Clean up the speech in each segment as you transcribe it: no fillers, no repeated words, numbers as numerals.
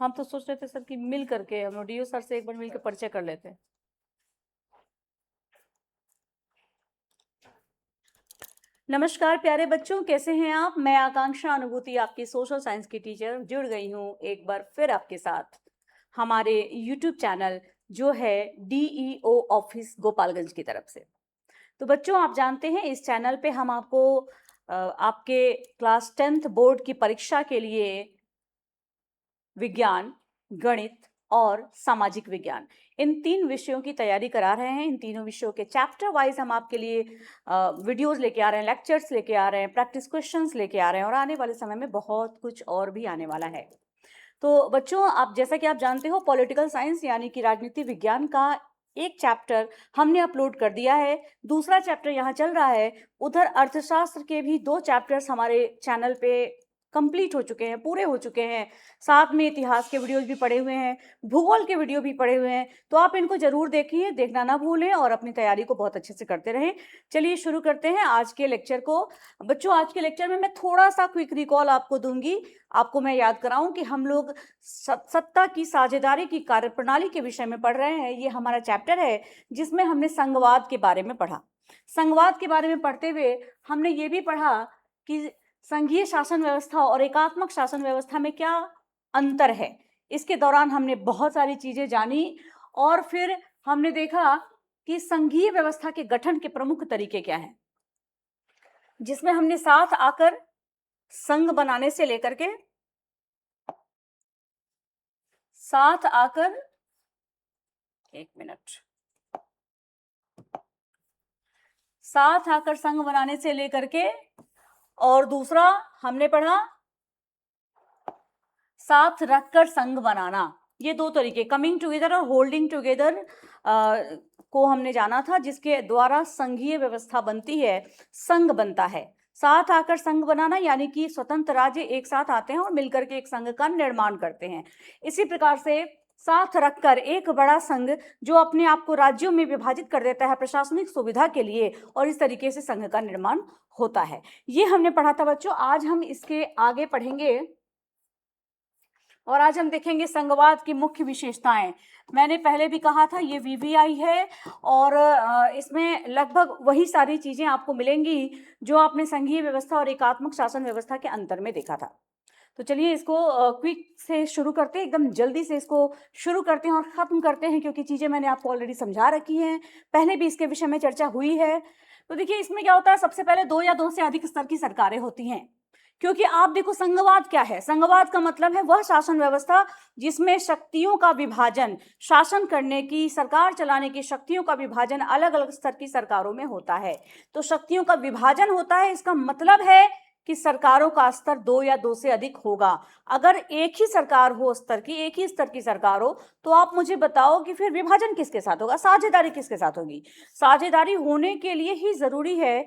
हम तो सोच रहे थे सर कि मिल करके हम डीओ सर से एक बार मिल के परिचय कर लेते हैं। नमस्कार प्यारे बच्चों, कैसे हैं आप? मैं आकांक्षा अनुभूति, आपकी सोशल साइंस की टीचर, जुड़ गई हूँ एक बार फिर आपके साथ हमारे यूट्यूब चैनल जो है डीईओ ऑफिस गोपालगंज की तरफ से। तो बच्चों, आप जानते हैं इस चैनल पे हम आपको आपके क्लास 10th बोर्ड की परीक्षा के लिए विज्ञान, गणित और सामाजिक विज्ञान, इन 3 विषयों की तैयारी करा रहे हैं। इन तीनों विषयों के चैप्टर वाइज हम आपके लिए वीडियोस लेके आ रहे हैं, लेक्चर्स लेके आ रहे हैं, प्रैक्टिस क्वेश्चंस लेके आ रहे हैं और आने वाले समय में बहुत कुछ और भी आने वाला है। तो बच्चों, आप जैसा कि आप जानते हो, पॉलिटिकल साइंस यानी कि राजनीति विज्ञान का एक चैप्टर हमने अपलोड कर दिया है, दूसरा चैप्टर यहाँ चल रहा है। उधर अर्थशास्त्र के भी 2 चैप्टर्स हमारे चैनल पे कंप्लीट हो चुके हैं, पूरे हो चुके हैं। साथ में इतिहास के वीडियोस भी पड़े हुए हैं, भूगोल के वीडियो भी पड़े हुए हैं। तो आप इनको जरूर देखिए, देखना ना भूलें और अपनी तैयारी को बहुत अच्छे से करते रहें। चलिए शुरू करते हैं आज के लेक्चर को। बच्चों, आज के लेक्चर में मैं थोड़ा सा क्विक रिकॉल आपको दूंगी। आपको मैं याद कराऊं कि हम लोग सत्ता की साझेदारी की कार्यप्रणाली के विषय में पढ़ रहे हैं। ये हमारा चैप्टर है जिसमें हमने संघवाद के बारे में पढ़ा। संघवाद के बारे में पढ़ते हुए हमने ये भी पढ़ा कि संघीय शासन व्यवस्था और एकात्मक शासन व्यवस्था में क्या अंतर है। इसके दौरान हमने बहुत सारी चीजें जानी और फिर हमने देखा कि संघीय व्यवस्था के गठन के प्रमुख तरीके क्या हैं, जिसमें हमने साथ आकर संघ बनाने से लेकर के साथ आकर साथ आकर संघ बनाने से लेकर के, और दूसरा हमने पढ़ा साथ रखकर संघ बनाना। ये 2 तरीके, कमिंग टुगेदर और होल्डिंग टुगेदर को हमने जाना था, जिसके द्वारा संघीय व्यवस्था बनती है, संघ बनता है। साथ आकर संघ बनाना यानी कि स्वतंत्र राज्य एक साथ आते हैं और मिलकर के एक संघ का निर्माण करते हैं। इसी प्रकार से साथ रखकर एक बड़ा संघ जो अपने आप को राज्यों में विभाजित कर देता है प्रशासनिक सुविधा के लिए, और इस तरीके से संघ का निर्माण होता है। ये हमने पढ़ा था बच्चों। आज हम इसके आगे पढ़ेंगे और आज हम देखेंगे संघवाद की मुख्य विशेषताएं। मैंने पहले भी कहा था ये वीवीआई है और इसमें लगभग वही सारी चीजें आपको मिलेंगी जो आपने संघीय व्यवस्था और एकात्मक शासन व्यवस्था के अंतर में देखा था। तो चलिए इसको क्विक से शुरू करते हैं, एकदम जल्दी से इसको शुरू करते हैं और ख़त्म करते हैं, क्योंकि चीज़ें मैंने आपको ऑलरेडी समझा रखी हैं, पहले भी इसके विषय में चर्चा हुई है। तो देखिए इसमें क्या होता है, सबसे पहले 2 या 2 से अधिक स्तर की सरकारें होती हैं। क्योंकि आप देखो संघवाद क्या है, संघवाद का मतलब है वह शासन व्यवस्था जिसमें शक्तियों का विभाजन, शासन करने की, सरकार चलाने की शक्तियों का विभाजन अलग अलग स्तर की सरकारों में होता है। तो शक्तियों का विभाजन होता है, इसका मतलब है कि सरकारों का स्तर 2 या 2 से अधिक होगा। अगर एक ही सरकार हो, स्तर की एक ही स्तर की सरकार हो, तो आप मुझे बताओ कि फिर विभाजन किसके साथ होगा, साझेदारी किसके साथ होगी। साझेदारी होने के लिए ही जरूरी है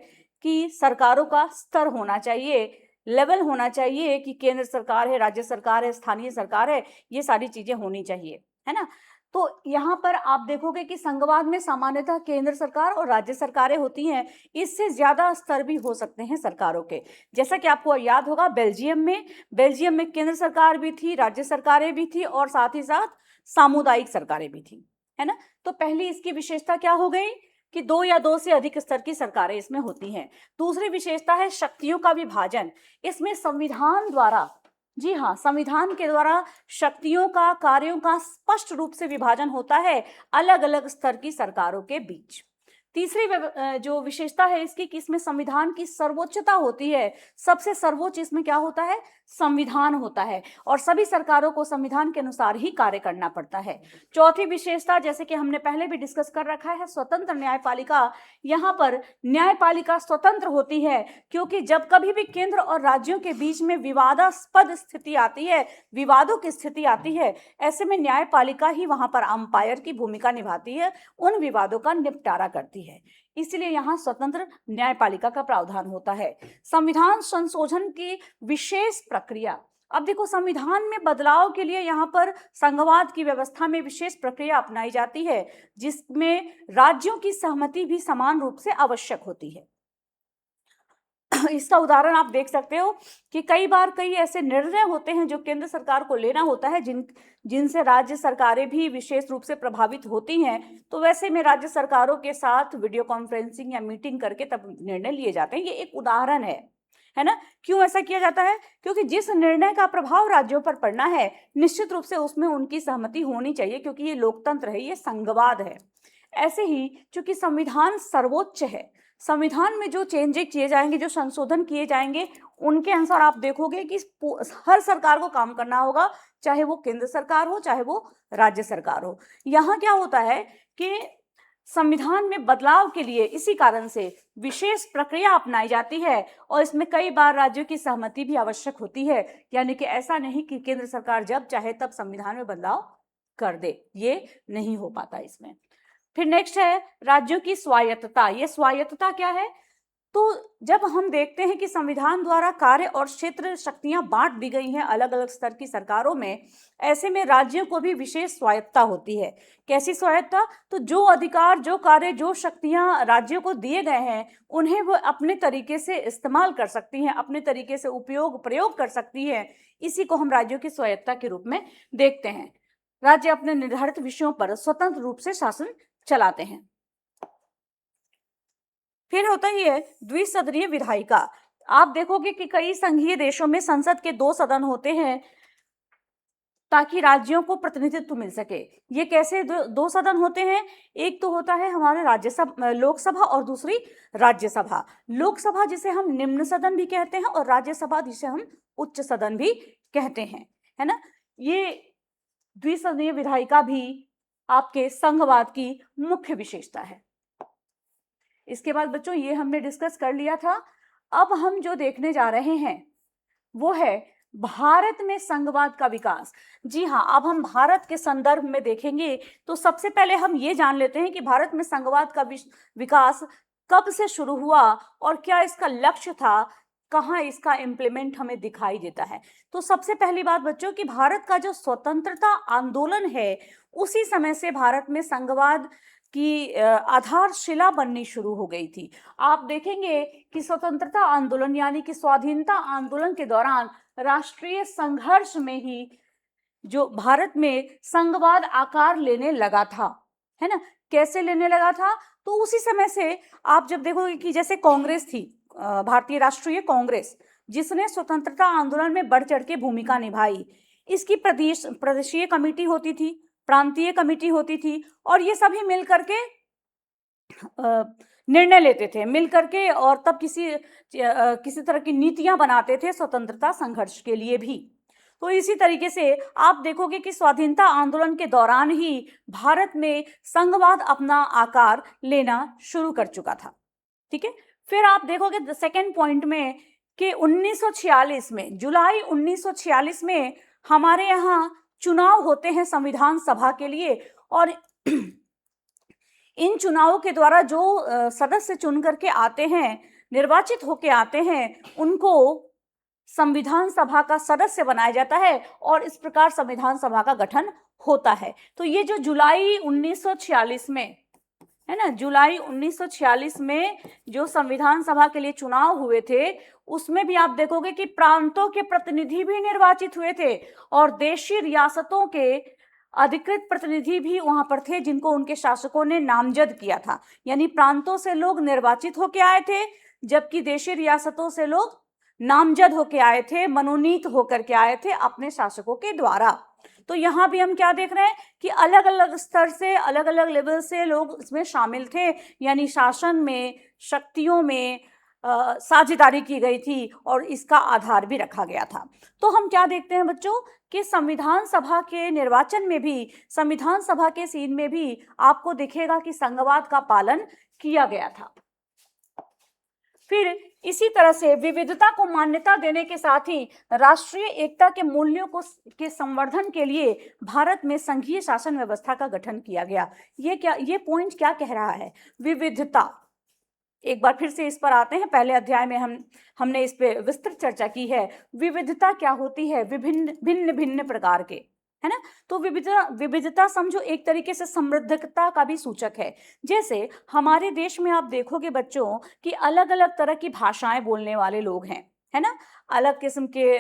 कि सरकारों का स्तर होना चाहिए, लेवल होना चाहिए कि केंद्र सरकार है, राज्य सरकार है, स्थानीय सरकार है, ये सारी चीजें होनी चाहिए, है ना। तो यहाँ पर आप देखोगे कि संघवाद में सामान्यतः केंद्र सरकार और राज्य सरकारें होती हैं, इससे ज्यादा स्तर भी हो सकते हैं सरकारों के। जैसा कि आपको याद होगा बेल्जियम में केंद्र सरकार भी थी, राज्य सरकारें भी थी और साथ ही साथ सामुदायिक सरकारें भी थी, है ना। तो पहली इसकी विशेषता क्या हो गई कि 2 या 2 से अधिक स्तर की सरकारें इसमें होती हैं। दूसरी विशेषता है शक्तियों का विभाजन। इसमें संविधान द्वारा, जी हाँ, संविधान के द्वारा शक्तियों का, कार्यों का स्पष्ट रूप से विभाजन होता है अलग अलग स्तर की सरकारों के बीच। तीसरी जो विशेषता है इसकी कि इसमें संविधान की सर्वोच्चता होती है। सबसे सर्वोच्च इसमें क्या होता है, संविधान होता है, और सभी सरकारों को संविधान के अनुसार ही कार्य करना पड़ता है। चौथी विशेषता, जैसे कि हमने पहले भी डिस्कस कर रखा है, स्वतंत्र न्यायपालिका। यहाँ पर न्यायपालिका स्वतंत्र होती है, क्योंकि जब कभी भी केंद्र और राज्यों के बीच में विवादास्पद स्थिति आती है, विवादों की स्थिति आती है, ऐसे में न्यायपालिका ही वहां पर अंपायर की भूमिका निभाती है, उन विवादों का निपटारा करती है। इसलिए यहाँ स्वतंत्र न्यायपालिका का प्रावधान होता है। संविधान संशोधन की विशेष प्रक्रिया, अब देखो संविधान में बदलाव के लिए यहाँ पर संघवाद की व्यवस्था में विशेष प्रक्रिया अपनाई जाती है, जिसमें राज्यों की सहमति भी समान रूप से आवश्यक होती है। इसका उदाहरण आप देख सकते हो कि कई बार कई ऐसे निर्णय होते हैं जो केंद्र सरकार को लेना होता है, जिनसे राज्य सरकारें भी विशेष रूप से प्रभावित होती हैं। तो वैसे में राज्य सरकारों के साथ वीडियो कॉन्फ्रेंसिंग या मीटिंग करके तब निर्णय लिए जाते हैं। ये एक उदाहरण है ना। क्यों ऐसा किया जाता है? क्योंकि जिस निर्णय का प्रभाव राज्यों पर पड़ना है, निश्चित रूप से उसमें उनकी सहमति होनी चाहिए, क्योंकि ये लोकतंत्र है, ये संघवाद है। ऐसे ही चूंकि संविधान सर्वोच्च है, संविधान में जो चेंजेस किए जाएंगे, जो संशोधन किए जाएंगे, उनके अनुसार आप देखोगे कि हर सरकार को काम करना होगा, चाहे वो केंद्र सरकार हो, चाहे वो राज्य सरकार हो। यहाँ क्या होता है कि संविधान में बदलाव के लिए इसी कारण से विशेष प्रक्रिया अपनाई जाती है, और इसमें कई बार राज्यों की सहमति भी आवश्यक होती है। यानी कि ऐसा नहीं कि केंद्र सरकार जब चाहे तब संविधान में बदलाव कर दे, ये नहीं हो पाता इसमें। फिर नेक्स्ट है राज्यों की स्वायत्तता। ये स्वायत्तता क्या है? तो जब हम देखते हैं कि संविधान द्वारा कार्य और क्षेत्र शक्तियां बांट दी गई हैं अलग अलग स्तर की सरकारों में, ऐसे में राज्यों को भी विशेष स्वायत्तता होती है। कैसी स्वायत्तता? तो जो अधिकार, जो कार्य, जो शक्तियां राज्यों को दिए गए हैं, उन्हें वो अपने तरीके से इस्तेमाल कर सकती हैं, अपने तरीके से प्रयोग कर सकती है। इसी को हम राज्यों की स्वायत्तता के रूप में देखते हैं। राज्य अपने निर्धारित विषयों पर स्वतंत्र रूप से शासन चलाते हैं। फिर होता ही है द्विसदनीय विधायिका। आप देखोगे कि कई संघीय देशों में संसद के 2 सदन होते हैं ताकि राज्यों को प्रतिनिधित्व मिल सके। ये कैसे 2 सदन होते हैं? एक तो होता है हमारे लोकसभा, और दूसरी राज्यसभा। लोकसभा जिसे हम निम्न सदन भी कहते हैं, और राज्यसभा जिसे हम उच्च सदन भी कहते हैं, है ना। ये द्विसदनीय विधायिका भी आपके संघवाद की मुख्य विशेषता है। इसके बाद बच्चों ये हमने डिस्कस कर लिया था। अब हम जो देखने जा रहे हैं वो है भारत में संघवाद का विकास। जी हाँ, अब हम भारत के संदर्भ में देखेंगे। तो सबसे पहले हम ये जान लेते हैं कि भारत में संघवाद का विकास कब से शुरू हुआ और क्या इसका लक्ष्य था, कहाँ इसका इम्प्लीमेंट हमें दिखाई देता है। तो सबसे पहली बात बच्चों कि भारत का जो स्वतंत्रता आंदोलन है, उसी समय से भारत में संघवाद की आधारशिला बननी शुरू हो गई थी। आप देखेंगे कि स्वतंत्रता आंदोलन यानी कि स्वाधीनता आंदोलन के दौरान राष्ट्रीय संघर्ष में ही जो भारत में संघवाद आकार लेने लगा था, है ना। कैसे लेने लगा था? तो उसी समय से आप जब देखोगे कि जैसे कांग्रेस थी, भारतीय राष्ट्रीय कांग्रेस, जिसने स्वतंत्रता आंदोलन में बढ़ चढ़ के भूमिका निभाई। इसकी प्रदेशीय कमेटी होती थी, प्रांतीय कमेटी होती थी, और ये सभी मिल करके निर्णय लेते थे मिल करके, और तब किसी तरह की नीतियां बनाते थे स्वतंत्रता संघर्ष के लिए भी। तो इसी तरीके से आप देखोगे कि स्वाधीनता आंदोलन के दौरान ही भारत में संघवाद अपना आकार लेना शुरू कर चुका था। ठीक है। फिर आप देखोगे सेकेंड पॉइंट में कि 1946 में, जुलाई 1946 में हमारे यहाँ चुनाव होते हैं संविधान सभा के लिए, और इन चुनावों के द्वारा जो सदस्य चुन करके आते हैं, निर्वाचित होके आते हैं, उनको संविधान सभा का सदस्य बनाया जाता है, और इस प्रकार संविधान सभा का गठन होता है। तो ये जो जुलाई 1946 में है ना, जुलाई 1946 में जो संविधान सभा के लिए चुनाव हुए थे, उसमें भी आप देखोगे कि प्रांतों के प्रतिनिधि भी निर्वाचित हुए थे, और देशी रियासतों के अधिकृत प्रतिनिधि भी वहां पर थे, जिनको उनके शासकों ने नामजद किया था। यानी प्रांतों से लोग निर्वाचित होके आए थे, जबकि देशी रियासतों से लोग नामजद होके आए थे, मनोनीत होकर के आए थे अपने शासकों के द्वारा। तो यहाँ भी हम क्या देख रहे हैं कि अलग अलग स्तर से, अलग अलग लेवल से लोग इसमें शामिल थे, यानी शासन में, शक्तियों में साझेदारी की गई थी, और इसका आधार भी रखा गया था। तो हम क्या देखते हैं बच्चों कि संविधान सभा के निर्वाचन में भी, संविधान सभा के सीन में भी आपको दिखेगा कि संघवाद का पालन किया गया था। फिर इसी तरह से विविधता को मान्यता देने के साथ ही राष्ट्रीय एकता के मूल्यों के संवर्धन के लिए भारत में संघीय शासन व्यवस्था का गठन किया गया। ये पॉइंट क्या कह रहा है? विविधता। एक बार फिर से इस पर आते हैं। पहले अध्याय में हमने इस पे विस्तृत चर्चा की है। विविधता क्या होती है? भिन्न भिन्न प्रकार के, है ना। तो विविधता विविधता समझो एक तरीके से समृद्धता का भी सूचक है। जैसे हमारे देश में आप देखोगे बच्चों कि अलग अलग तरह की भाषाएं बोलने वाले लोग हैं, है ना, अलग किस्म के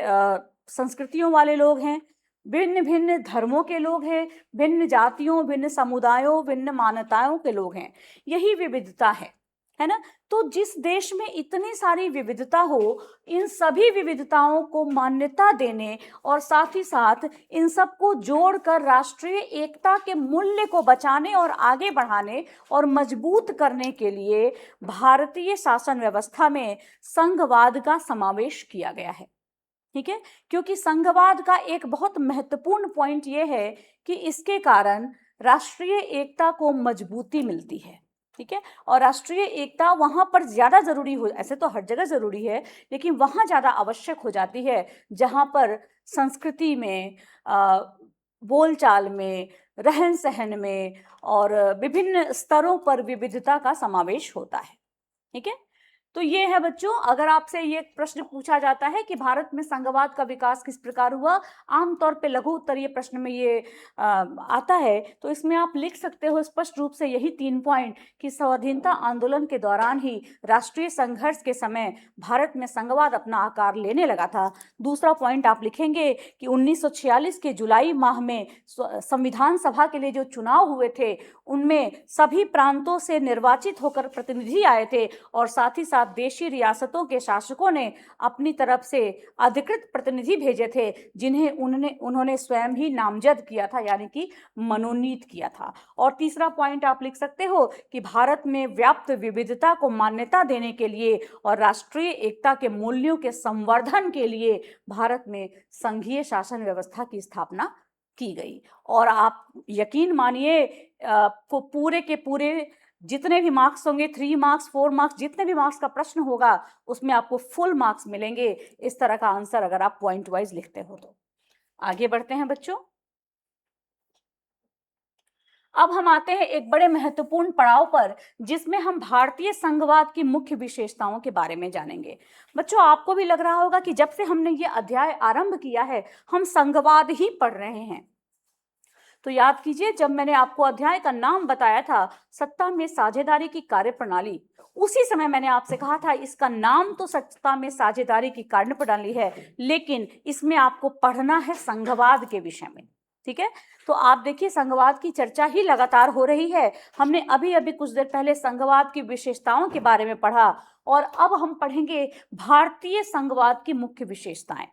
संस्कृतियों वाले लोग हैं, भिन्न भिन्न धर्मों के लोग हैं, भिन्न जातियों, भिन्न समुदायों, भिन्न मान्यताओं के लोग हैं। यही विविधता है ना। तो जिस देश में इतनी सारी विविधता हो, इन सभी विविधताओं को मान्यता देने और साथ ही साथ इन सबको जोड़कर राष्ट्रीय एकता के मूल्य को बचाने और आगे बढ़ाने और मजबूत करने के लिए भारतीय शासन व्यवस्था में संघवाद का समावेश किया गया है। ठीक है, क्योंकि संघवाद का एक बहुत महत्वपूर्ण पॉइंट यह है कि इसके कारण राष्ट्रीय एकता को मजबूती मिलती है। ठीक है, और राष्ट्रीय एकता वहां पर ज्यादा जरूरी हो, ऐसे तो हर जगह जरूरी है, लेकिन वहां ज्यादा आवश्यक हो जाती है जहां पर संस्कृति में, बोलचाल में, रहन सहन में और विभिन्न स्तरों पर विविधता का समावेश होता है। ठीक है, तो ये है बच्चों, अगर आपसे ये प्रश्न पूछा जाता है कि भारत में संघवाद का विकास किस प्रकार हुआ, आमतौर पे लघु उत्तरीय प्रश्न में ये आता है, तो इसमें आप लिख सकते हो स्पष्ट रूप से यही 3 पॉइंट कि स्वाधीनता आंदोलन के दौरान ही राष्ट्रीय संघर्ष के समय भारत में संघवाद अपना आकार लेने लगा था। दूसरा पॉइंट आप लिखेंगे कि 1946 के जुलाई माह में संविधान सभा के लिए जो चुनाव हुए थे उनमें सभी प्रांतों से निर्वाचित होकर प्रतिनिधि आए थे और साथ ही साथ देशी रियासतों के शासकों ने अपनी तरफ से अधिकृत प्रतिनिधि भेजे थे जिन्हें उन्होंने स्वयं ही नामजद किया था, यानी कि मनोनीत किया था। और तीसरा पॉइंट आप लिख सकते हो कि भारत में व्याप्त विविधता को मान्यता देने के लिए और राष्ट्रीय एकता के मूल्यों के संवर्धन के लिए भारत में संघीय शासन व्यवस्था की स्थापना की गई। और आप यकीन मानिए को पूरे के पूरे जितने भी मार्क्स होंगे, 3 मार्क्स 4 मार्क्स, जितने भी मार्क्स का प्रश्न होगा उसमें आपको फुल मार्क्स मिलेंगे इस तरह का आंसर अगर आप पॉइंट वाइज लिखते हो तो। आगे बढ़ते हैं बच्चों। अब हम आते हैं एक बड़े महत्वपूर्ण पड़ाव पर जिसमें हम भारतीय संघवाद की मुख्य विशेषताओं के बारे में जानेंगे। बच्चों आपको भी लग रहा होगा कि जब से हमने ये अध्याय आरंभ किया है हम संघवाद ही पढ़ रहे हैं। तो याद कीजिए, जब मैंने आपको अध्याय का नाम बताया था सत्ता में साझेदारी की कार्यप्रणाली, उसी समय मैंने आपसे कहा था इसका नाम तो सत्ता में साझेदारी की कार्यप्रणाली है, लेकिन इसमें आपको पढ़ना है संघवाद के विषय में। ठीक है, तो आप देखिए संघवाद की चर्चा ही लगातार हो रही है। हमने अभी अभी कुछ देर पहले संघवाद की विशेषताओं के बारे में पढ़ा और अब हम पढ़ेंगे भारतीय संघवाद की मुख्य विशेषताएं।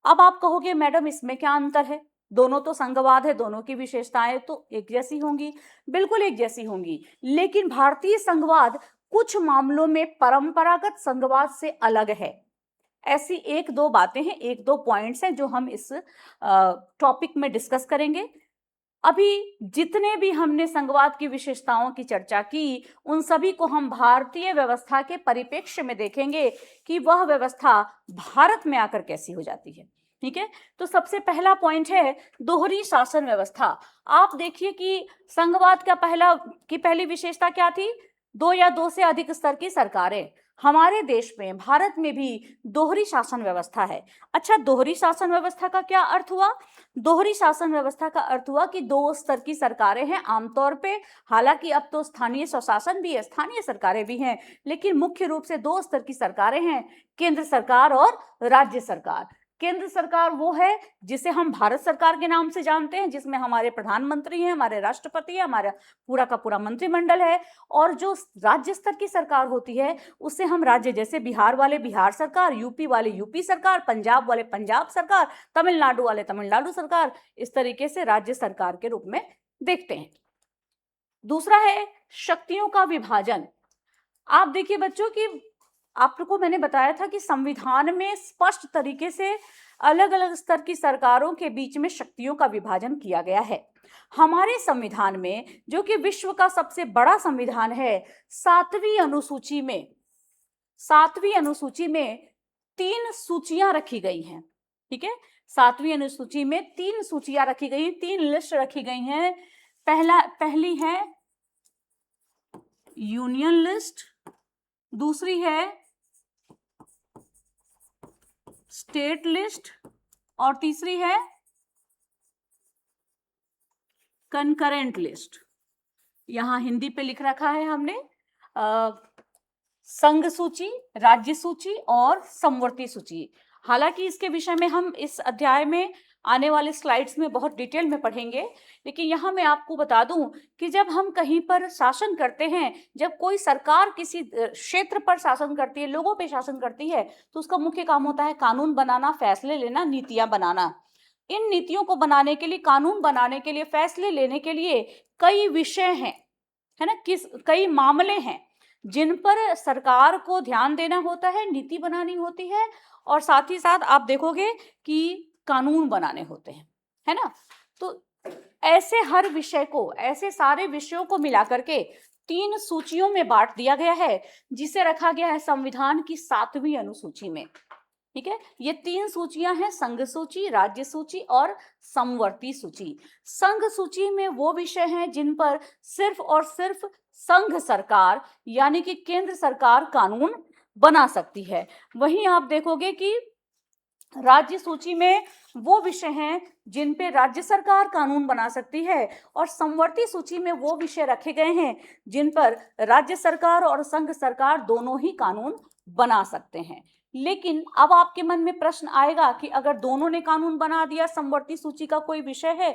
अब आप कहोगे मैडम इसमें क्या अंतर है, दोनों तो संघवाद है, दोनों की विशेषताएं तो एक जैसी होंगी। बिल्कुल एक जैसी होंगी, लेकिन भारतीय संघवाद कुछ मामलों में परंपरागत संघवाद से अलग है। ऐसी 1-2 बातें हैं, 1-2 पॉइंट्स हैं जो हम इस टॉपिक में डिस्कस करेंगे। अभी जितने भी हमने संघवाद की विशेषताओं की चर्चा की उन सभी को हम भारतीय व्यवस्था के परिप्रेक्ष्य में देखेंगे कि वह व्यवस्था भारत में आकर कैसी हो जाती है। ठीक है, तो सबसे पहला पॉइंट है दोहरी शासन व्यवस्था। आप देखिए कि संघवाद का पहली विशेषता क्या थी, 2 या 2 से अधिक स्तर की सरकारें। हमारे देश में, भारत में भी दोहरी शासन व्यवस्था है। अच्छा, दोहरी शासन व्यवस्था का क्या अर्थ हुआ? दोहरी शासन व्यवस्था का अर्थ हुआ कि 2 स्तर की सरकारें हैं आमतौर पे। हालांकि अब तो स्थानीय स्वशासन भी है, स्थानीय सरकारें भी हैं, लेकिन मुख्य रूप से 2 स्तर की सरकारें हैं, केंद्र सरकार और राज्य सरकार। केंद्र सरकार वो है जिसे हम भारत सरकार के नाम से जानते हैं, जिसमें हमारे प्रधानमंत्री हैं, हमारे राष्ट्रपति हैं, हमारा पूरा का पूरा मंत्रिमंडल है। और जो राज्य स्तर की सरकार होती है उससे हम राज्य, जैसे बिहार वाले बिहार सरकार, यूपी वाले यूपी सरकार, पंजाब वाले पंजाब सरकार, तमिलनाडु वाले तमिलनाडु सरकार, इस तरीके से राज्य सरकार के रूप में देखते हैं। दूसरा है शक्तियों का विभाजन। आप देखिए बच्चों कि आपको मैंने बताया था कि संविधान में स्पष्ट तरीके से अलग अलग स्तर की सरकारों के बीच में शक्तियों का विभाजन किया गया है। हमारे संविधान में, जो कि विश्व का सबसे बड़ा संविधान है, 7वीं अनुसूची में 3 सूचियां रखी गई हैं। ठीक है, 7वीं अनुसूची में 3 सूचियां रखी गई, 3 लिस्ट रखी गई हैं। पहली है यूनियन लिस्ट, दूसरी है स्टेट लिस्ट और तीसरी है कंकरेंट लिस्ट, यहाँ हिंदी पे लिख रखा है हमने, संघ सूची, राज्य सूची और समवर्ती सूची। हालांकि इसके विषय में हम इस अध्याय में आने वाले स्लाइड्स में बहुत डिटेल में पढ़ेंगे, लेकिन यहाँ मैं आपको बता दूं कि जब हम कहीं पर शासन करते हैं, जब कोई सरकार किसी क्षेत्र पर शासन करती है, लोगों पे शासन करती है, तो उसका मुख्य काम होता है कानून बनाना, फैसले लेना, नीतियां बनाना। इन नीतियों को बनाने के लिए, कानून बनाने के लिए, फैसले लेने के लिए कई विषय हैं, है ना, कई मामले हैं जिन पर सरकार को ध्यान देना होता है, नीति बनानी होती है, और साथ ही साथ आप देखोगे कि कानून बनाने होते हैं, है ना। तो ऐसे हर विषय को, ऐसे सारे विषयों को मिलाकर के 3 सूचियों में बांट दिया गया है, जिसे रखा गया है संविधान की 7वीं अनुसूची में। ठीक है, ये 3 सूचियां हैं, संघ सूची, राज्य सूची और समवर्ती सूची। संघ सूची में वो विषय हैं जिन पर सिर्फ और सिर्फ संघ सरकार यानी कि केंद्र सरकार कानून बना सकती है। वहीं आप देखोगे कि राज्य सूची में वो विषय हैं जिन पे राज्य सरकार कानून बना सकती है, और समवर्ती सूची में वो विषय रखे गए हैं जिन पर राज्य सरकार और संघ सरकार दोनों ही कानून बना सकते हैं। लेकिन अब आपके मन में प्रश्न आएगा कि अगर दोनों ने कानून बना दिया, समवर्ती सूची का कोई विषय है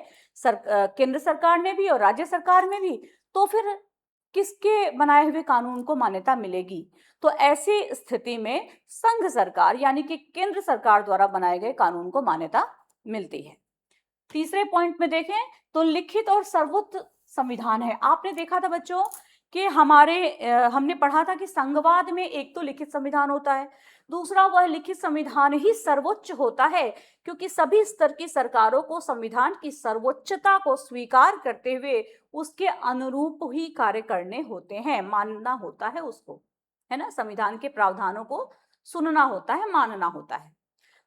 केंद्र सरकार ने भी और राज्य सरकार में भी, तो फिर किसके बनाए हुए कानून को मान्यता मिलेगी? तो ऐसी स्थिति में संघ सरकार यानी कि केंद्र सरकार द्वारा बनाए गए कानून को मान्यता मिलती है। तीसरे पॉइंट में देखें तो लिखित और सर्वोच्च संविधान है। आपने देखा था बच्चों कि हमने पढ़ा था कि संघवाद में एक तो लिखित संविधान होता है, दूसरा वह लिखित संविधान ही सर्वोच्च होता है, क्योंकि सभी स्तर की सरकारों को संविधान की सर्वोच्चता को स्वीकार करते हुए उसके अनुरूप ही कार्य करने होते हैं, मानना होता है उसको, है ना। संविधान के प्रावधानों को सुनना होता है, मानना होता है।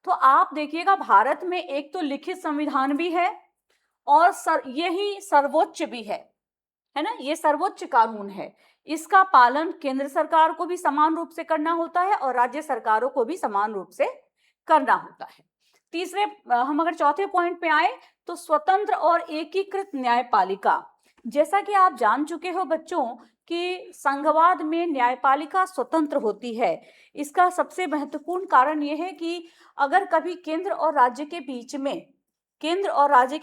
तो आप देखिएगा भारत में एक तो लिखित संविधान भी है और यही सर्वोच्च भी है ना, ये सर्वोच्च कानून है। इसका पालन केंद्र सरकार को भी समान रूप से करना होता है और राज्य सरकारों को भी समान रूप से करना होता है। तीसरे, हम अगर चौथे पॉइंट पे आए तो स्वतंत्र और एकीकृत न्यायपालिका। जैसा कि आप जान चुके हो बच्चों कि संघवाद में न्यायपालिका स्वतंत्र होती है। इसका सबसे महत्वपूर्ण कारण यह है कि अगर कभी केंद्र और राज्य के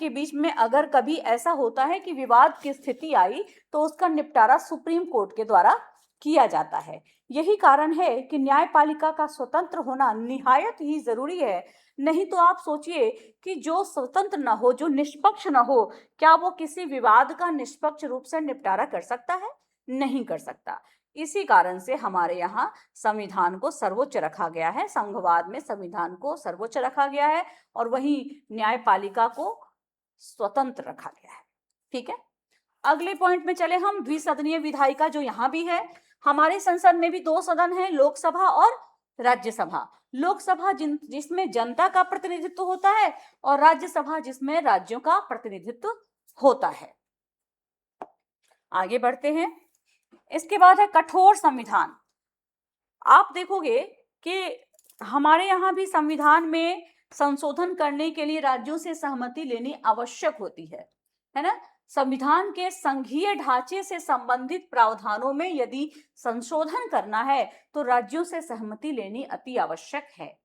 बीच में अगर कभी ऐसा होता है कि विवाद की स्थिति आई, तो उसका निपटारा सुप्रीम कोर्ट के द्वारा किया जाता है। यही कारण है कि न्यायपालिका का स्वतंत्र होना निहायत ही जरूरी है। नहीं तो आप सोचिए कि जो स्वतंत्र न हो, जो निष्पक्ष न हो, क्या वो किसी विवाद का निष्पक्ष रूप से निपटारा कर सकता है? नहीं कर सकता। इसी कारण से हमारे यहाँ संविधान को सर्वोच्च रखा गया है, संघवाद में संविधान को सर्वोच्च रखा गया है और वहीं न्यायपालिका को स्वतंत्र रखा गया है। ठीक है, अगले पॉइंट में चले हम। द्विसदनीय विधायिका जो यहाँ भी है, हमारे संसद में भी 2 सदन है, लोकसभा और राज्यसभा। लोकसभा जिसमें जनता का प्रतिनिधित्व होता है और राज्यसभा जिसमें राज्यों का प्रतिनिधित्व होता है। आगे बढ़ते हैं। इसके बाद है कठोर संविधान। आप देखोगे कि हमारे यहाँ भी संविधान में संशोधन करने के लिए राज्यों से सहमति लेनी आवश्यक होती है ना। संविधान के संघीय ढांचे से संबंधित प्रावधानों में यदि संशोधन करना है तो राज्यों से सहमति लेनी अति आवश्यक है।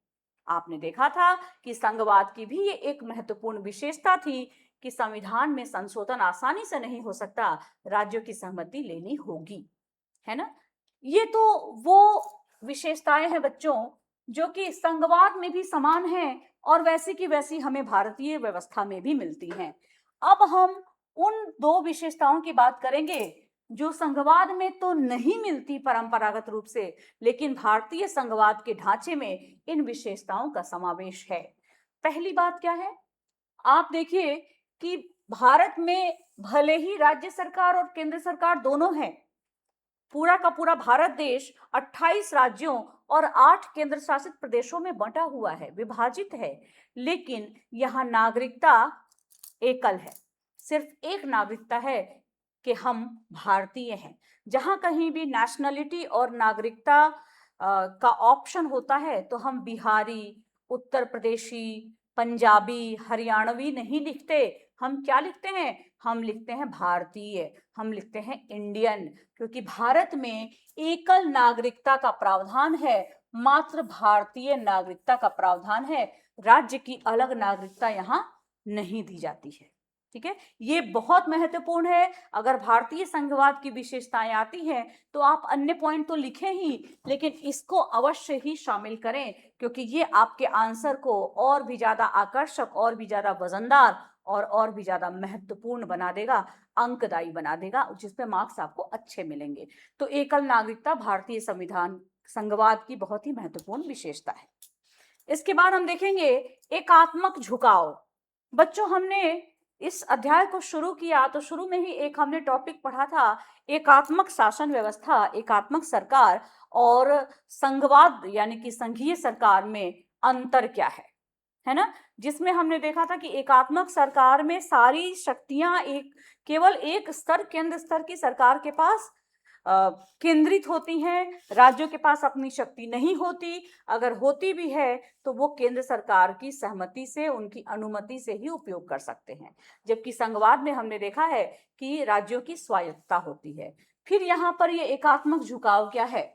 आपने देखा था कि संघवाद की भी ये एक महत्वपूर्ण विशेषता थी कि संविधान में संशोधन आसानी से नहीं हो सकता, राज्यों की सहमति लेनी होगी, है ना। ये तो वो विशेषताएं हैं बच्चों जो कि संघवाद में भी समान हैं और वैसी की वैसी हमें भारतीय व्यवस्था में भी मिलती हैं। अब हम उन 2 विशेषताओं की बात करेंगे जो संघवाद में तो नहीं मिलती परंपरागत रूप से, लेकिन भारतीय संघवाद के ढांचे में इन विशेषताओं का समावेश है। पहली बात क्या है? आप देखिए कि भारत में भले ही राज्य सरकार और केंद्र सरकार दोनों हैं, पूरा का पूरा भारत देश 28 राज्यों और 8 केंद्र शासित प्रदेशों में बंटा हुआ है, विभाजित है, लेकिन यहाँ नागरिकता एकल है। सिर्फ एक नागरिकता है कि हम भारतीय हैं। जहां कहीं भी नेशनलिटी और नागरिकता का ऑप्शन होता है तो हम बिहारी, उत्तर प्रदेशी, पंजाबी, हरियाणवी नहीं लिखते, हम क्या लिखते हैं? हम लिखते हैं भारतीय, हम लिखते हैं इंडियन, क्योंकि भारत में एकल नागरिकता का प्रावधान है, मात्र भारतीय नागरिकता का प्रावधान है, राज्य की अलग नागरिकता यहाँ नहीं दी जाती है। ठीक है, ये बहुत महत्वपूर्ण है। अगर भारतीय संघवाद की विशेषताएं आती हैं तो आप अन्य पॉइंट तो लिखें ही, लेकिन इसको अवश्य ही शामिल करें, क्योंकि ये आपके आंसर को और भी ज्यादा आकर्षक, और भी ज्यादा वजनदार और भी ज्यादा महत्वपूर्ण बना देगा, अंकदायी बना देगा, जिसपे मार्क्स आपको अच्छे मिलेंगे। तो एकल नागरिकता भारतीय संविधान संघवाद की बहुत ही महत्वपूर्ण विशेषता है। इसके बाद हम देखेंगे एकात्मक झुकाव। बच्चों, हमने इस अध्याय को शुरू किया तो शुरू में ही एक हमने टॉपिक पढ़ा था, एकात्मक शासन व्यवस्था, एकात्मक सरकार और संघवाद यानी कि संघीय सरकार में अंतर क्या है ना? जिसमें हमने देखा था कि एकात्मक सरकार में सारी शक्तियां केवल एक स्तर, केंद्र स्तर की सरकार के पास केंद्रित होती हैं, राज्यों के पास अपनी शक्ति नहीं होती, अगर होती भी है तो वो केंद्र सरकार की सहमति से, उनकी अनुमति से ही उपयोग कर सकते हैं। जबकि संघवाद में हमने देखा है कि राज्यों की स्वायत्तता होती है। फिर यहाँ पर ये एकात्मक झुकाव क्या है?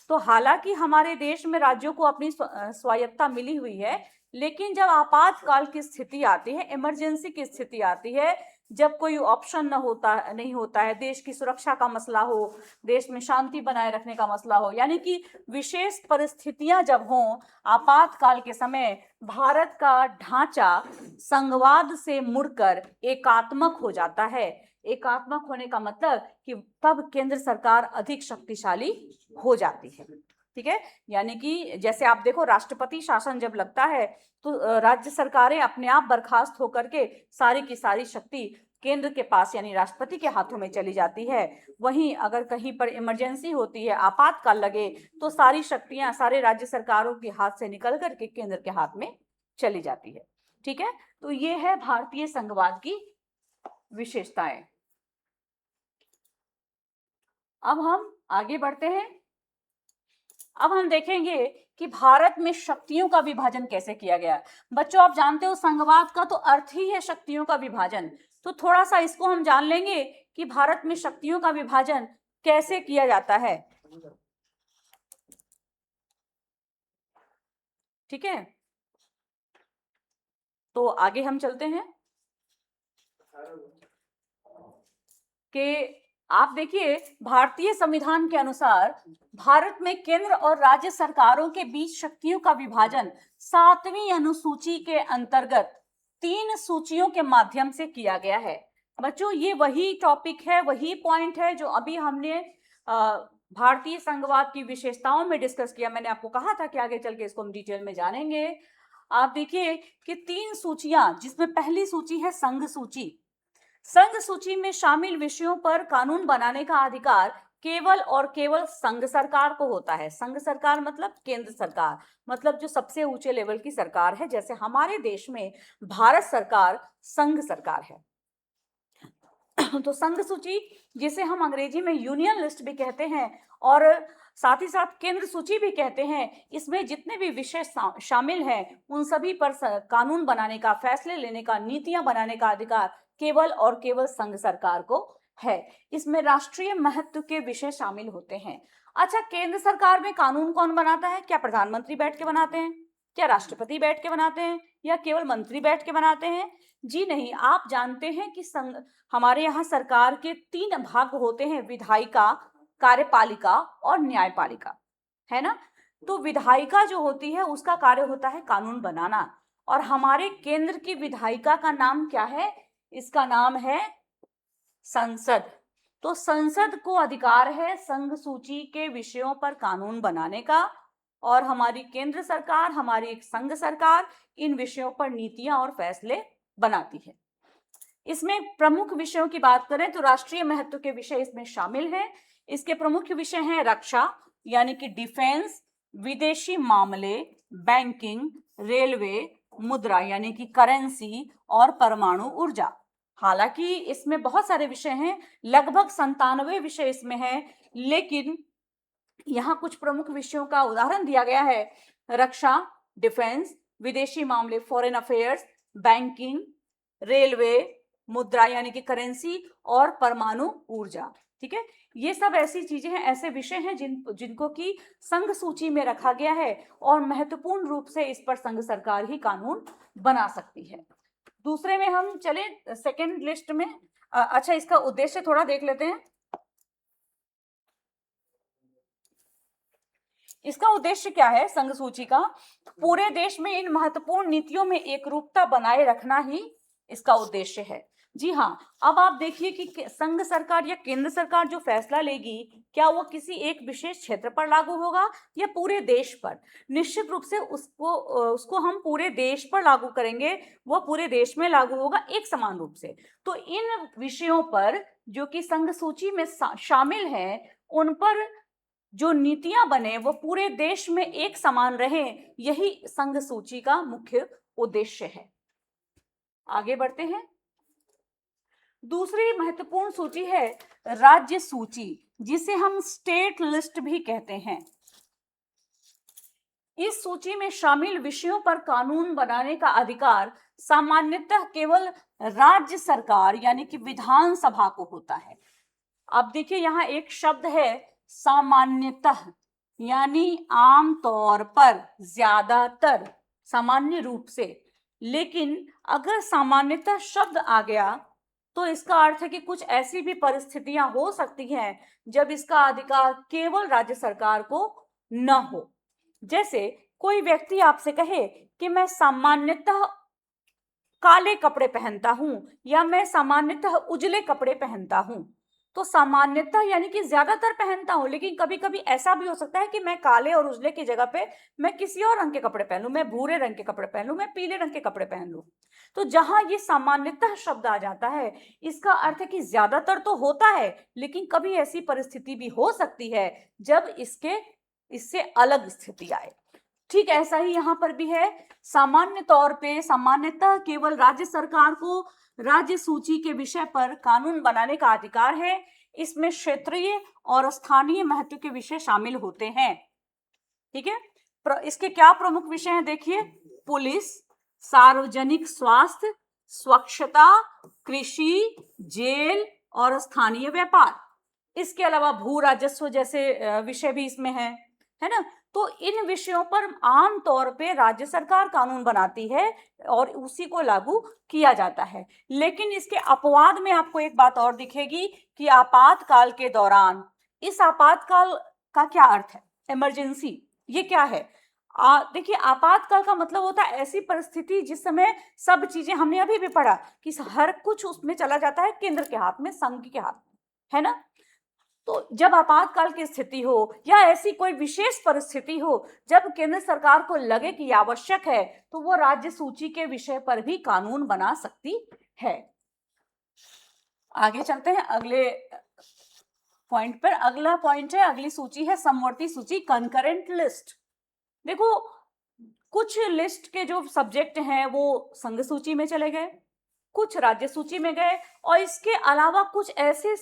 तो हालांकि हमारे देश में राज्यों को अपनी स्वायत्तता मिली हुई है, लेकिन जब आपातकाल की स्थिति आती है, इमरजेंसी की स्थिति आती है, जब कोई ऑप्शन नहीं होता है, देश की सुरक्षा का मसला हो, देश में शांति बनाए रखने का मसला हो, यानी कि विशेष परिस्थितियां जब हों, आपातकाल के समय भारत का ढांचा संघवाद से मुड़कर एकात्मक हो जाता है। एकात्मक होने का मतलब कि तब केंद्र सरकार अधिक शक्तिशाली हो जाती है। ठीक है, यानी कि जैसे आप देखो, राष्ट्रपति शासन जब लगता है तो राज्य सरकारें अपने आप बर्खास्त होकर के सारी की सारी शक्ति केंद्र के पास यानी राष्ट्रपति के हाथों में चली जाती है। वहीं अगर कहीं पर इमरजेंसी होती है, आपातकाल लगे, तो सारी शक्तियां सारे राज्य सरकारों के हाथ से निकल करके केंद्र के हाथ में चली जाती है। ठीक है, तो ये है भारतीय संघवाद की विशेषताएं। अब हम आगे बढ़ते हैं। अब हम देखेंगे कि भारत में शक्तियों का विभाजन कैसे किया गया। बच्चों, आप जानते हो संघवाद का तो अर्थ ही है शक्तियों का विभाजन, तो थोड़ा सा इसको हम जान लेंगे कि भारत में शक्तियों का विभाजन कैसे किया जाता है। ठीक है, तो आगे हम चलते हैं कि आप देखिए, भारतीय संविधान के अनुसार भारत में केंद्र और राज्य सरकारों के बीच शक्तियों का विभाजन 7वीं अनुसूची के अंतर्गत 3 सूचियों के माध्यम से किया गया है। बच्चों, ये वही टॉपिक है, वही पॉइंट है जो अभी हमने भारतीय संघवाद की विशेषताओं में डिस्कस किया। मैंने आपको कहा था कि आगे चल के इसको हम डिटेल में जानेंगे। आप देखिए कि 3 सूचियां, जिसमें पहली सूची है संघ सूची। संघ सूची में शामिल विषयों पर कानून बनाने का अधिकार केवल और केवल संघ सरकार को होता है। संघ सरकार मतलब केंद्र सरकार, मतलब जो सबसे ऊंचे लेवल की सरकार है। जैसे हमारे देश में भारत सरकार संघ सरकार है। तो संघ सूची, जिसे हम अंग्रेजी में यूनियन लिस्ट भी कहते हैं और साथ ही साथ केंद्र सूची भी कहते हैं, इसमें जितने भी विषय शामिल हैं उन सभी पर कानून बनाने का, फैसले लेने का, नीतियां बनाने का अधिकार केवल और केवल संघ सरकार को है। इसमें राष्ट्रीय महत्व के विषय शामिल होते हैं। अच्छा, केंद्र सरकार में कानून कौन बनाता है? क्या प्रधानमंत्री बैठ के बनाते हैं? क्या राष्ट्रपति बैठ के बनाते हैं? या केवल मंत्री बैठ के बनाते हैं? जी नहीं, आप जानते हैं कि हमारे यहाँ सरकार के 3 भाग होते हैं, विधायिका, कार्यपालिका और न्यायपालिका, है ना? तो विधायिका जो होती है उसका कार्य होता है कानून बनाना, और हमारे केंद्र की विधायिका का नाम क्या है? इसका नाम है संसद। तो संसद को अधिकार है संघ सूची के विषयों पर कानून बनाने का, और हमारी केंद्र सरकार, हमारी एक संघ सरकार इन विषयों पर नीतियां और फैसले बनाती है। इसमें प्रमुख विषयों की बात करें तो राष्ट्रीय महत्व के विषय इसमें शामिल हैं। इसके प्रमुख विषय हैं रक्षा यानी कि डिफेंस, विदेशी मामले, बैंकिंग, रेलवे, मुद्रा यानी कि करेंसी और परमाणु ऊर्जा। हालांकि इसमें बहुत सारे विषय हैं, लगभग 97 विषय इसमें हैं, लेकिन यहाँ कुछ प्रमुख विषयों का उदाहरण दिया गया है। रक्षा, डिफेंस, विदेशी मामले, फॉरेन अफेयर्स, बैंकिंग, रेलवे, मुद्रा यानी कि करेंसी, और परमाणु ऊर्जा। ठीक है, ये सब ऐसी चीजें हैं, ऐसे विषय हैं जिनको की संघ सूची में रखा गया है और महत्वपूर्ण रूप से इस पर संघ सरकार ही कानून बना सकती है। दूसरे में हम चले सेकेंड लिस्ट में। अच्छा, इसका उद्देश्य थोड़ा देख लेते हैं। इसका उद्देश्य क्या है संघ सूची का? पूरे देश में इन महत्वपूर्ण नीतियों में एकरूपता बनाए रखना ही इसका उद्देश्य है। जी हाँ, अब आप देखिए कि संघ सरकार या केंद्र सरकार जो फैसला लेगी, क्या वो किसी एक विशेष क्षेत्र पर लागू होगा या पूरे देश पर? निश्चित रूप से उसको हम पूरे देश पर लागू करेंगे, वो पूरे देश में लागू होगा एक समान रूप से। तो इन विषयों पर जो कि संघ सूची में शामिल हैं, उन पर जो नीतियां बने वो पूरे देश में एक समान रहे, यही संघ सूची का मुख्य उद्देश्य है। आगे बढ़ते हैं। दूसरी महत्वपूर्ण सूची है राज्य सूची, जिसे हम स्टेट लिस्ट भी कहते हैं। इस सूची में शामिल विषयों पर कानून बनाने का अधिकार सामान्यतः केवल राज्य सरकार यानी कि विधानसभा को होता है। अब देखिए, यहां एक शब्द है सामान्यतः, यानी आमतौर पर, ज्यादातर, सामान्य रूप से। लेकिन अगर सामान्यतः शब्द आ गया तो इसका अर्थ है कि कुछ ऐसी भी परिस्थितियां हो सकती हैं जब इसका अधिकार केवल राज्य सरकार को न हो। जैसे कोई व्यक्ति आपसे कहे कि मैं सामान्यतः काले कपड़े पहनता हूं या मैं सामान्यतः उजले कपड़े पहनता हूं। तो सामान्यतः यानी कि ज्यादातर पहनता हूं, लेकिन कभी कभी ऐसा भी हो सकता है कि मैं काले और उजले की जगह पे मैं किसी और रंग के कपड़े पहन लूं, मैं भूरे रंग के कपड़े पहन लूं, मैं पीले रंग के कपड़े पहन लूं। तो जहां ये सामान्यतः शब्द आ जाता है, इसका अर्थ है कि ज्यादातर तो होता है, लेकिन कभी ऐसी परिस्थिति भी हो सकती है जब इससे अलग स्थिति आए। ठीक ऐसा ही यहां पर भी है। सामान्य तौर पे, सामान्यतः केवल राज्य सरकार को राज्य सूची के विषय पर कानून बनाने का अधिकार है। इसमें क्षेत्रीय और स्थानीय महत्व के विषय शामिल होते हैं। ठीक है, इसके क्या प्रमुख विषय हैं देखिए? पुलिस, सार्वजनिक स्वास्थ्य, स्वच्छता, कृषि, जेल और स्थानीय व्यापार। इसके अलावा भू राजस्व जैसे विषय भी इसमें है ना? तो इन विषयों पर आम तौर पे राज्य सरकार कानून बनाती है और उसी को लागू किया जाता है। लेकिन इसके अपवाद में आपको एक बात और दिखेगी कि आपातकाल के दौरान, इस आपातकाल का क्या अर्थ है? इमरजेंसी, ये क्या है? देखिए, आपातकाल का मतलब होता है ऐसी परिस्थिति जिस समय सब चीजें, हमने अभी भी पढ़ा कि हर कुछ उसमें चला जाता है केंद्र के हाथ में, संघ के हाथ में, है ना? तो जब आपातकाल की स्थिति हो या ऐसी कोई विशेष परिस्थिति हो जब केंद्र सरकार को लगे कि आवश्यक है, तो वो राज्य सूची के विषय पर भी कानून बना सकती है। आगे चलते हैं अगले पॉइंट पर। अगला पॉइंट है, अगली सूची है समवर्ती सूची, कंकरेंट लिस्ट। देखो, कुछ लिस्ट के जो सब्जेक्ट हैं वो संघ सूची में चले गए, कुछ राज्य सूची में गए, और इसके अलावा कुछ ऐसे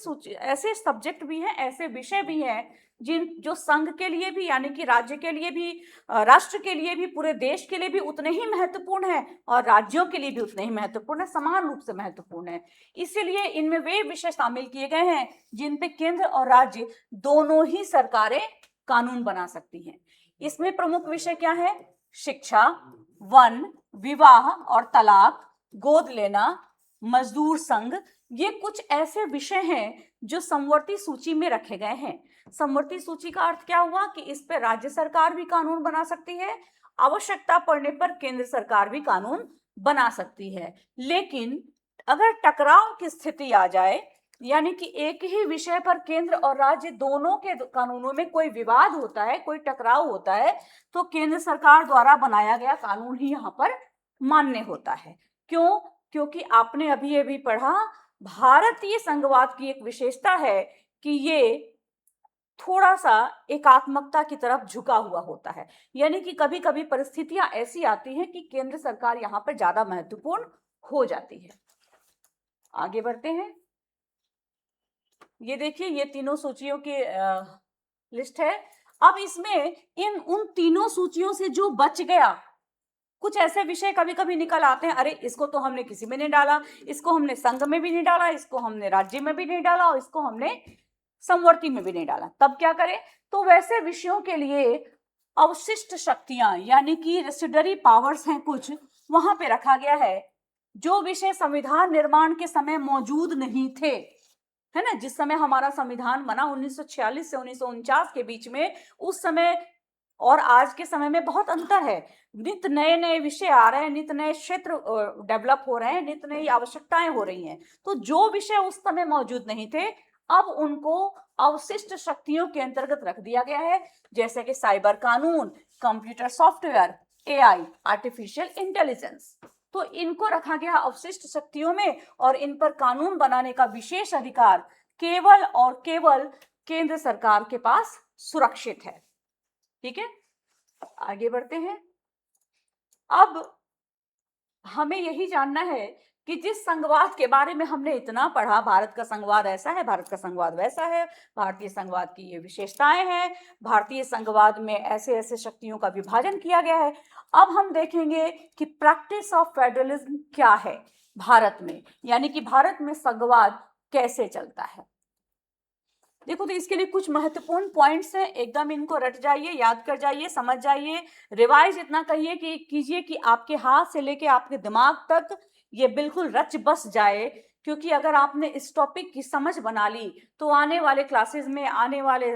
सब्जेक्ट भी हैं, ऐसे विषय भी हैं जो संघ के लिए भी यानी कि राज्य के लिए भी, राष्ट्र के लिए भी, पूरे देश के लिए भी उतने ही महत्वपूर्ण है और राज्यों के लिए भी उतने ही महत्वपूर्ण है, समान रूप से महत्वपूर्ण है। इसीलिए इनमें वे विषय शामिल किए गए हैं जिन पे केंद्र और राज्य दोनों ही सरकारें कानून बना सकती हैं। इसमें प्रमुख विषय क्या है? शिक्षा, वन, विवाह और तलाक, गोद लेना, मजदूर संघ। ये कुछ ऐसे विषय हैं जो समवर्ती सूची में रखे गए हैं। समवर्ती सूची का अर्थ क्या हुआ कि इस पर राज्य सरकार भी कानून बना सकती है, आवश्यकता पड़ने पर केंद्र सरकार भी कानून बना सकती है। लेकिन अगर टकराव की स्थिति आ जाए, यानी कि एक ही विषय पर केंद्र और राज्य दोनों के कानूनों में कोई विवाद होता है, कोई टकराव होता है, तो केंद्र सरकार द्वारा बनाया गया कानून ही यहाँ पर मान्य होता है। क्यों? क्योंकि आपने अभी अभी पढ़ा, भारतीय संघवाद की एक विशेषता है कि ये थोड़ा सा एकात्मकता की तरफ झुका हुआ होता है। यानी कि कभी कभी परिस्थितियां ऐसी आती हैं कि केंद्र सरकार यहाँ पर ज्यादा महत्वपूर्ण हो जाती है। आगे बढ़ते हैं। ये देखिए, ये तीनों सूचियों की लिस्ट है। अब इसमें उन तीनों सूचियों से जो बच गया, कुछ ऐसे विषय कभी कभी निकल आते हैं, अरे इसको तो हमने किसी में नहीं डाला, इसको हमने संघ में भी नहीं डाला, इसको हमने राज्य में भी नहीं डाला और इसको हमने समवर्ती में भी नहीं डाला, तब क्या करें? तो वैसे विषयों के लिए अवशिष्ट शक्तियां यानी कि रेसिडुअरी पावर्स हैं कुछ, वहां पे रखा गया है जो विषय संविधान निर्माण के समय मौजूद नहीं थे, है ना। जिस समय हमारा संविधान बना 1946 से 1949 के बीच में, उस समय और आज के समय में बहुत अंतर है। नित नए नए विषय आ रहे हैं, नित नए क्षेत्र डेवलप हो रहे हैं, नित नई आवश्यकताएं हो रही हैं। तो जो विषय उस समय मौजूद नहीं थे, अब उनको अवशिष्ट शक्तियों के अंतर्गत रख दिया गया है, जैसे कि साइबर कानून, computer software, AI, artificial intelligence. तो इनको रखा गया अवशिष्ट शक्तियों में, और इन पर कानून बनाने का विशेष अधिकार केवल और केवल केंद्र सरकार के पास सुरक्षित है। ठीक है, आगे बढ़ते हैं। अब हमें यही जानना है कि जिस संघवाद के बारे में हमने इतना पढ़ा, भारत का संघवाद ऐसा है, भारत का संघवाद वैसा है, भारतीय संघवाद की ये विशेषताएं हैं, भारतीय संघवाद में ऐसे ऐसे शक्तियों का विभाजन किया गया है। अब हम देखेंगे कि प्रैक्टिस ऑफ फेडरलिज्म क्या है भारत में, यानी कि भारत में संघवाद कैसे चलता है। देखो, तो इसके लिए कुछ महत्वपूर्ण पॉइंट्स हैं, एकदम इनको रट जाइए, याद कर जाइए, समझ जाइए, रिवाइज इतना कहिए कि कीजिए कि आपके हाथ से लेके आपके दिमाग तक ये बिल्कुल रच बस जाए, क्योंकि अगर आपने इस टॉपिक की समझ बना ली तो आने वाले क्लासेस में, आने वाले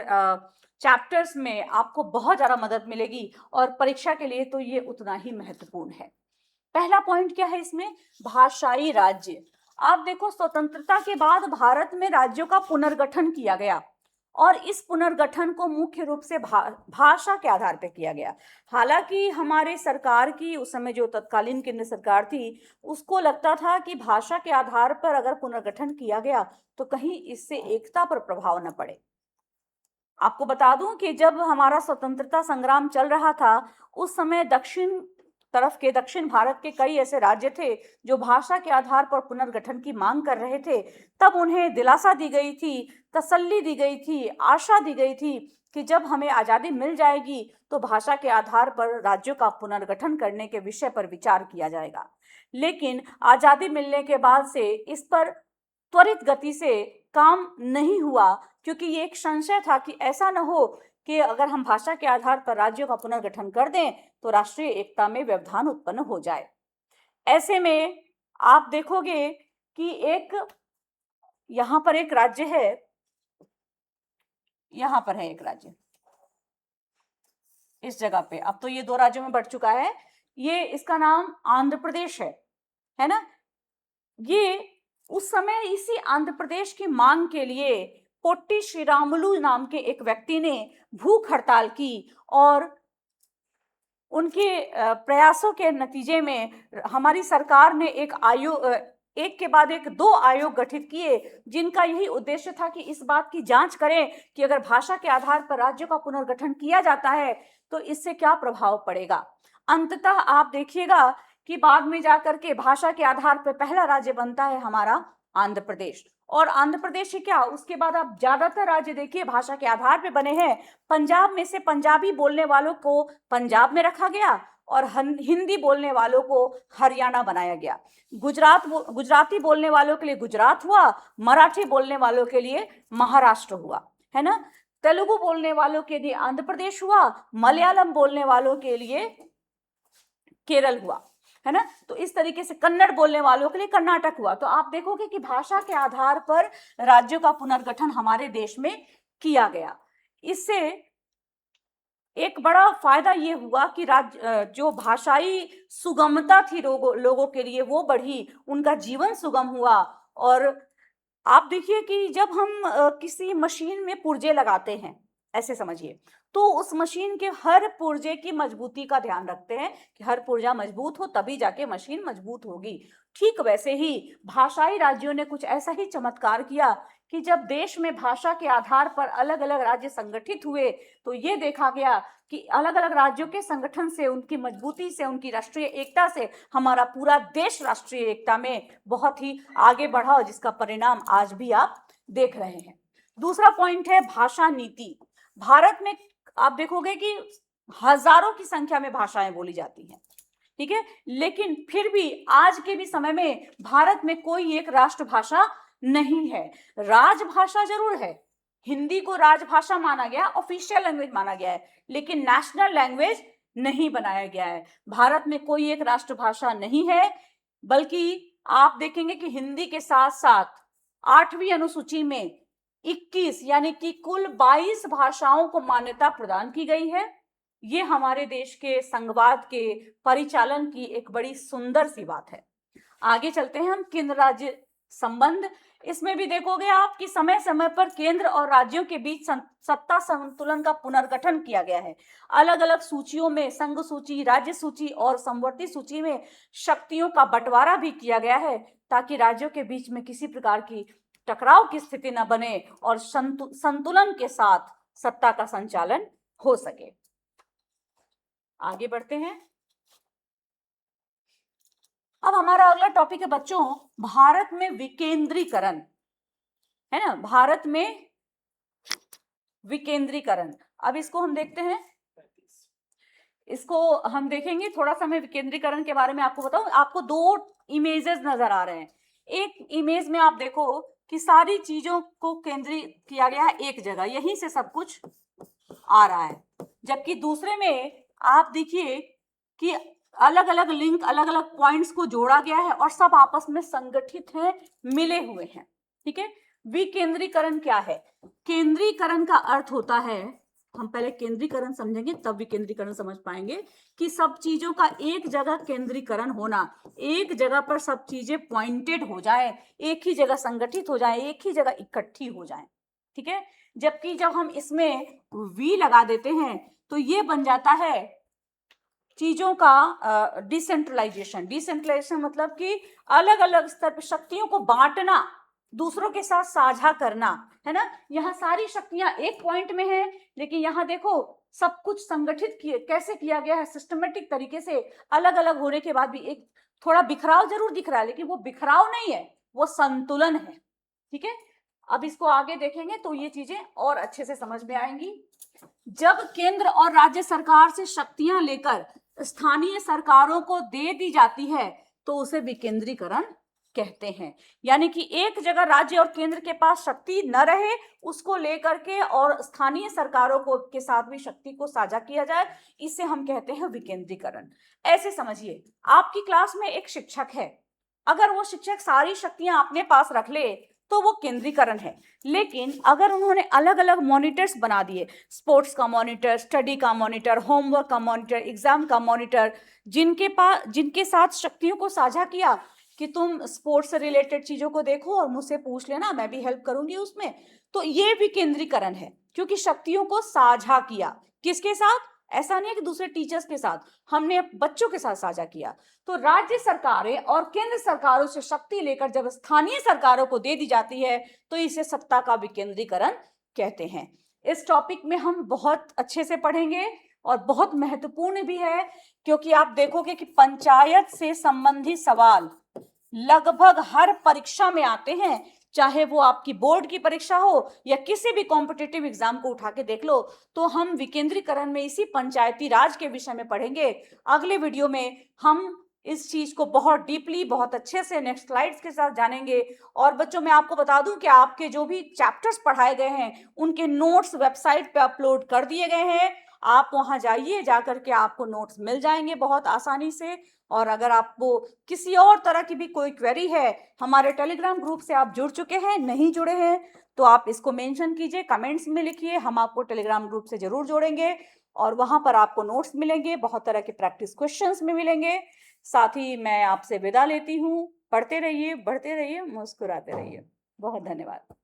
चैप्टर्स में आपको बहुत ज़्यादा मदद मिलेगी, और परीक्षा के लिए तो ये उतना ही महत्वपूर्ण है। पहला पॉइंट क्या है इसमें? भाषाई राज्य। आप देखो, स्वतंत्रता के बाद भारत में राज्यों का पुनर्गठन किया गया, और इस पुनर्गठन को मुख्य रूप से भाषा के आधार पर किया गया। हालांकि हमारे सरकार की, उस समय जो तत्कालीन केंद्र सरकार थी, उसको लगता था कि भाषा के आधार पर अगर पुनर्गठन किया गया तो कहीं इससे एकता पर प्रभाव न पड़े। आपको बता दूं कि जब हमारा स्वतंत्रता संग्राम चल रहा था, उस समय दक्षिण भारत के कई ऐसे राज्य थे जो भाषा के आधार पर पुनर्गठन की मांग कर रहे थे। तब उन्हें दिलासा दी गई थी, तसल्ली दी गई थी, आशा दी गई थी कि जब हमें आज़ादी मिल जाएगी तो भाषा के आधार पर राज्यों का पुनर्गठन करने के विषय पर विचार किया जाएगा। लेकिन आज़ादी मिलने के बाद से इस पर त्वरित गति से काम नहीं हुआ, क्योंकि ये एक संशय था कि ऐसा न हो कि अगर हम भाषा के आधार पर राज्यों का पुनर्गठन कर दें तो राष्ट्रीय एकता में व्यवधान उत्पन्न हो जाए। ऐसे में आप देखोगे कि यहाँ पर एक राज्य है, यहाँ पर है एक राज्य इस जगह पे, अब तो ये 2 राज्यों में बढ़ चुका है, ये इसका नाम आंध्र प्रदेश है ना। ये उस समय इसी आंध्र प्रदेश की मांग के लिए पोट्टी श्रीरामुलु नाम के एक व्यक्ति ने भूख हड़ताल की, और उनके प्रयासों के नतीजे में हमारी सरकार ने एक के बाद एक 2 आयोग गठित किए, जिनका यही उद्देश्य था कि इस बात की जांच करें कि अगर भाषा के आधार पर राज्यों का पुनर्गठन किया जाता है तो इससे क्या प्रभाव पड़ेगा। अंततः आप देखिएगा कि बाद में जाकर के भाषा के आधार पर पहला राज्य बनता है हमारा आंध्र प्रदेश। और आंध्र प्रदेश ही क्या, उसके बाद आप ज्यादातर राज्य देखिए भाषा के आधार पर बने हैं। पंजाब में से पंजाबी बोलने वालों को पंजाब में रखा गया, और हिंदी बोलने वालों को हरियाणा बनाया गया। गुजराती बोलने वालों के लिए गुजरात हुआ, मराठी बोलने वालों के लिए महाराष्ट्र हुआ, है ना। तेलुगु बोलने वालों के लिए आंध्र प्रदेश हुआ, मलयालम बोलने वालों के लिए केरल हुआ, है ना। तो इस तरीके से कन्नड़ बोलने वालों के लिए कर्नाटक हुआ। तो आप देखोगे कि भाषा के आधार पर राज्यों का पुनर्गठन हमारे देश में किया गया। इससे एक बड़ा फायदा ये हुआ कि जो भाषाई सुगमता थी लोगों के लिए वो बढ़ी, उनका जीवन सुगम हुआ। और आप देखिए कि जब हम किसी मशीन में पुर्जे लगाते हैं, ऐसे समझिए, तो उस मशीन के हर पुर्जे की मजबूती का ध्यान रखते हैं कि हर पुर्जा मजबूत हो तभी जाके मशीन मजबूत होगी। ठीक वैसे ही भाषाई राज्यों ने कुछ ऐसा ही चमत्कार किया कि जब देश में भाषा के आधार पर अलग अलग राज्य संगठित हुए तो ये देखा गया कि अलग अलग राज्यों के संगठन से, उनकी मजबूती से, उनकी राष्ट्रीय एकता से हमारा पूरा देश राष्ट्रीय एकता में बहुत ही आगे बढ़ा, जिसका परिणाम आज भी आप देख रहे हैं। दूसरा पॉइंट है भाषा नीति। भारत में आप देखोगे कि हजारों की संख्या में भाषाएं बोली जाती हैं, ठीक है। लेकिन फिर भी आज के भी समय में भारत में कोई एक राष्ट्रभाषा नहीं है। राजभाषा जरूर है, हिंदी को राजभाषा माना गया, ऑफिशियल लैंग्वेज माना गया है, लेकिन नेशनल लैंग्वेज नहीं बनाया गया है। भारत में कोई एक राष्ट्रभाषा नहीं है, बल्कि आप देखेंगे कि हिंदी के साथ साथ 8वीं अनुसूची में 21 यानी कि कुल 22 भाषाओं को मान्यता प्रदान की गई है। ये हमारे देश के संघवाद के परिचालन की एक बड़ी सुंदर सी बात है। आगे चलते हैं हम केंद्र राज्य संबंध। इसमें भी देखोगे आप कि समय समय पर केंद्र और राज्यों के बीच सत्ता संतुलन का पुनर्गठन किया गया है। अलग अलग सूचियों में संघ सूची, राज्य सूची और समवर्ती सूची में शक्तियों का बंटवारा भी किया गया है, ताकि राज्यों के बीच में किसी प्रकार की टकराव की स्थिति न बने और संतुलन के साथ सत्ता का संचालन हो सके। आगे बढ़ते हैं। अब हमारा अगला टॉपिक है बच्चों, भारत में विकेंद्रीकरण, है ना, भारत में विकेंद्रीकरण। अब इसको हम देखते हैं, इसको हम देखेंगे थोड़ा सा। मैं विकेंद्रीकरण के बारे में आपको बताऊं। आपको 2 इमेजेस नजर आ रहे हैं। एक इमेज में आप देखो कि सारी चीजों को केंद्रित किया गया है एक जगह, यहीं से सब कुछ आ रहा है, जबकि दूसरे में आप देखिए कि अलग अलग लिंक, अलग अलग पॉइंट्स को जोड़ा गया है और सब आपस में संगठित हैं, मिले हुए हैं। ठीक है। विकेंद्रीकरण क्या है? केंद्रीकरण का अर्थ होता है, हम पहले केंद्रीकरण समझेंगे तब विकेंद्रीकरण समझ पाएंगे, कि सब चीजों का एक जगह केंद्रीकरण होना, एक जगह पर सब चीजें पॉइंटेड हो जाए, एक ही जगह संगठित हो जाए, एक ही जगह इकट्ठी हो जाए। ठीक है। जबकि जब हम इसमें वी लगा देते हैं तो ये बन जाता है चीजों का डिसेंट्रलाइजेशन। डिसेंट्रलाइजेशन मतलब कि अलग अलग स्तर पर शक्तियों को बांटना, दूसरों के साथ साझा करना, है ना। यहाँ सारी शक्तियां एक पॉइंट में है, लेकिन यहाँ देखो सब कुछ संगठित कैसे किया गया है, सिस्टमेटिक तरीके से। अलग अलग होने के बाद भी एक थोड़ा बिखराव जरूर दिख रहा है, लेकिन वो बिखराव नहीं है, वो संतुलन है। ठीक है। अब इसको आगे देखेंगे तो ये चीजें और अच्छे से समझ में आएंगी। जब केंद्र और राज्य सरकार से शक्तियां लेकर स्थानीय सरकारों को दे दी जाती है तो उसे विकेंद्रीकरण कहते हैं। यानी कि एक जगह राज्य और केंद्र के पास शक्ति न रहे, उसको लेकर के और स्थानीय सरकारों को के साथ भी शक्ति को साझा किया जाए, इसे हम कहते हैं विकेंद्रीकरण। ऐसे समझिए, आपकी क्लास में एक शिक्षक है, अगर वो शिक्षक सारी शक्तियां अपने पास रख ले तो वो केंद्रीकरण है। लेकिन अगर उन्होंने अलग अलग मॉनिटर्स बना दिए, स्पोर्ट्स का मॉनिटर, स्टडी का मॉनिटर, होमवर्क का मॉनिटर, एग्जाम का मॉनिटर, जिनके साथ शक्तियों को साझा किया कि तुम स्पोर्ट्स से रिलेटेड चीजों को देखो और मुझसे पूछ लेना, मैं भी हेल्प करूंगी उसमें, तो ये विकेंद्रीकरण है, क्योंकि शक्तियों को साझा किया। किसके साथ? ऐसा नहीं है कि दूसरे टीचर्स के साथ, हमने बच्चों के साथ साझा किया। तो राज्य सरकारें और केंद्र सरकारों से शक्ति लेकर जब स्थानीय सरकारों को दे दी जाती है तो इसे सत्ता का विकेंद्रीकरण कहते हैं। इस टॉपिक में हम बहुत अच्छे से पढ़ेंगे और बहुत महत्वपूर्ण भी है, क्योंकि आप देखोगे कि पंचायत से संबंधित सवाल लगभग हर परीक्षा में आते हैं, चाहे वो आपकी बोर्ड की परीक्षा हो या किसी भी कॉम्पिटिटिव एग्जाम को उठा के देख लो। तो हम विकेंद्रीकरण में इसी पंचायती राज के विषय में पढ़ेंगे। अगले वीडियो में हम इस चीज को बहुत डीपली, बहुत अच्छे से नेक्स्ट स्लाइड्स के साथ जानेंगे। और बच्चों, मैं आपको बता दूं कि आपके जो भी चैप्टर्स पढ़ाए गए हैं उनके नोट्स वेबसाइट पे अपलोड कर दिए गए हैं। आप वहां जाइए, जाकर के आपको नोट्स मिल जाएंगे बहुत आसानी से। और अगर आपको किसी और तरह की भी कोई क्वेरी है, हमारे टेलीग्राम ग्रुप से आप जुड़ चुके हैं, नहीं जुड़े हैं तो आप इसको मेंशन कीजिए, कमेंट्स में लिखिए, हम आपको टेलीग्राम ग्रुप से जरूर जोड़ेंगे और वहां पर आपको नोट्स मिलेंगे, बहुत तरह के प्रैक्टिस क्वेश्चंस में मिलेंगे। साथ ही मैं आपसे विदा लेती हूँ। पढ़ते रहिए, बढ़ते रहिए, मुस्कुराते रहिए। बहुत धन्यवाद।